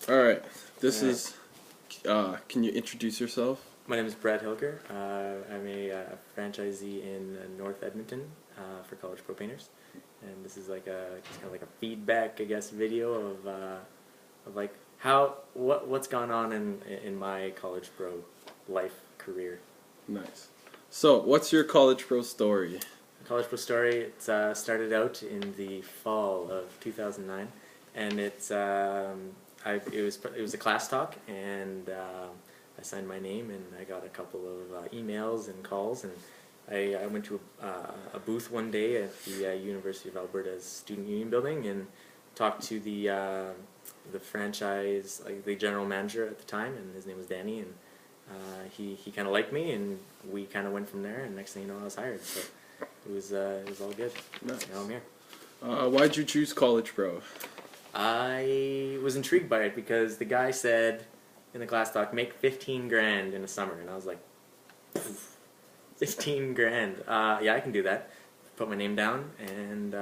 All right. This is. Can you introduce yourself? My name is Brad Hilker. I'm a franchisee in North Edmonton for College Pro Painters, and this is like just kind of like a feedback, I guess, video of like what's gone on in my College Pro life career. Nice. So, what's your College Pro story? College Pro story. It started out in the fall of 2009, and it was a class talk, and I signed my name, and I got a couple of emails and calls, and I went to a booth one day at the University of Alberta's Student Union building and talked to the franchise, like the general manager at the time, and his name was Danny, and he kind of liked me, and we kind of went from there, and next thing you know, I was hired. So it was all good. Nice. Now I'm here. Why'd you choose College Pro? I was intrigued by it because the guy said in the class talk, make 15 grand in a summer, and I was like, 15 grand. Yeah, I can do that. Put my name down, and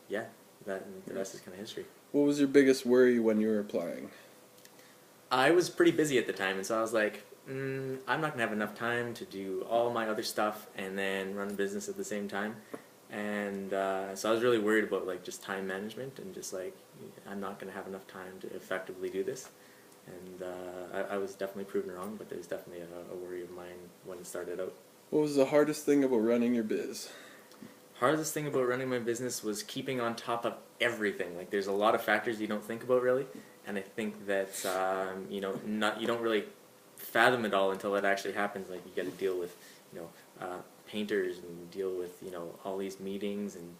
yeah, the rest is kind of history. What was your biggest worry when you were applying? I was pretty busy at the time, and so I was like, I'm not going to have enough time to do all my other stuff and then run a business at the same time. And so I was really worried about like just time management and just like, I'm not going to have enough time to effectively do this. And I was definitely proven wrong, but there's definitely a worry of mine when it started out. What was the hardest thing about running your biz? Hardest thing about running my business was keeping on top of everything. Like there's a lot of factors you don't think about really, and I think that you don't really fathom it all until it actually happens. Like you got to deal with painters and deal with all these meetings and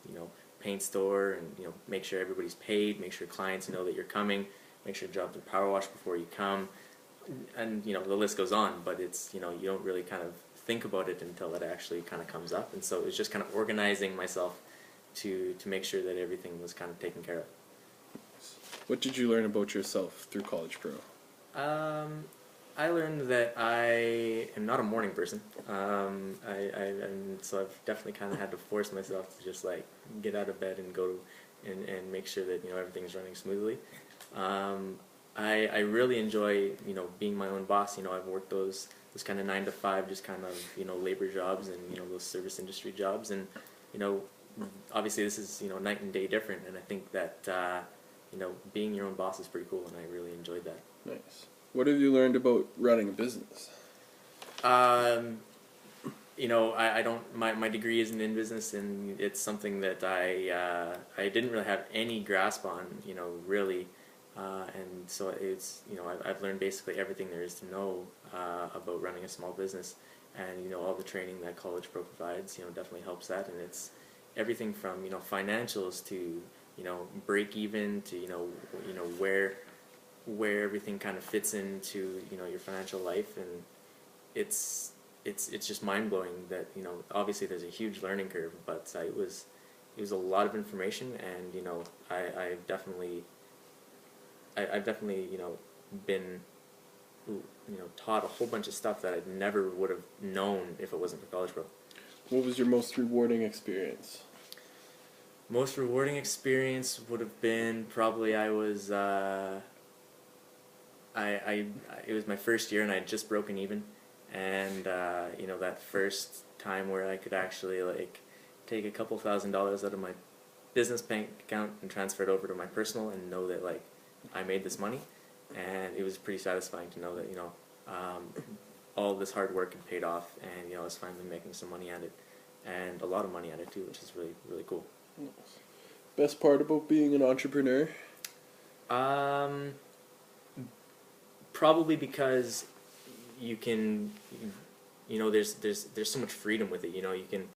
paint store and make sure everybody's paid, make sure clients know that you're coming, make sure jobs are power washed before you come, and the list goes on. But it's you don't really kind of think about it until it actually kind of comes up, and so it was just kind of organizing myself to make sure that everything was kind of taken care of. What did you learn about yourself through College Pro? I learned that I am not a morning person, and so I've definitely kind of had to force myself to just like get out of bed and go and make sure that everything's running smoothly. I really enjoy being my own boss. I've worked those kind of 9 to 5 just kind of labor jobs and those service industry jobs, and obviously this is night and day different, and I think that being your own boss is pretty cool, and I really enjoyed that. Nice. What have you learned about running a business? I don't. My degree isn't in business, and it's something that I didn't really have any grasp on. Really, and so it's I've learned basically everything there is to know about running a small business, and all the training that College Pro provides definitely helps that, and it's everything from financials to break even to where everything kind of fits into your financial life, and it's just mind blowing that obviously there's a huge learning curve, but it was a lot of information, and I've definitely been taught a whole bunch of stuff that I never would have known if it wasn't for College Pro. What was your most rewarding experience? Most rewarding experience would have been probably it was my first year, and I had just broken even, and that first time where I could actually like take a couple $1,000s out of my business bank account and transfer it over to my personal and know that like I made this money, and it was pretty satisfying to know that all this hard work had paid off, and I was finally making some money at it, and a lot of money at it too, which is really, really cool. Best part about being an entrepreneur? Probably because you can, there's so much freedom with it. You can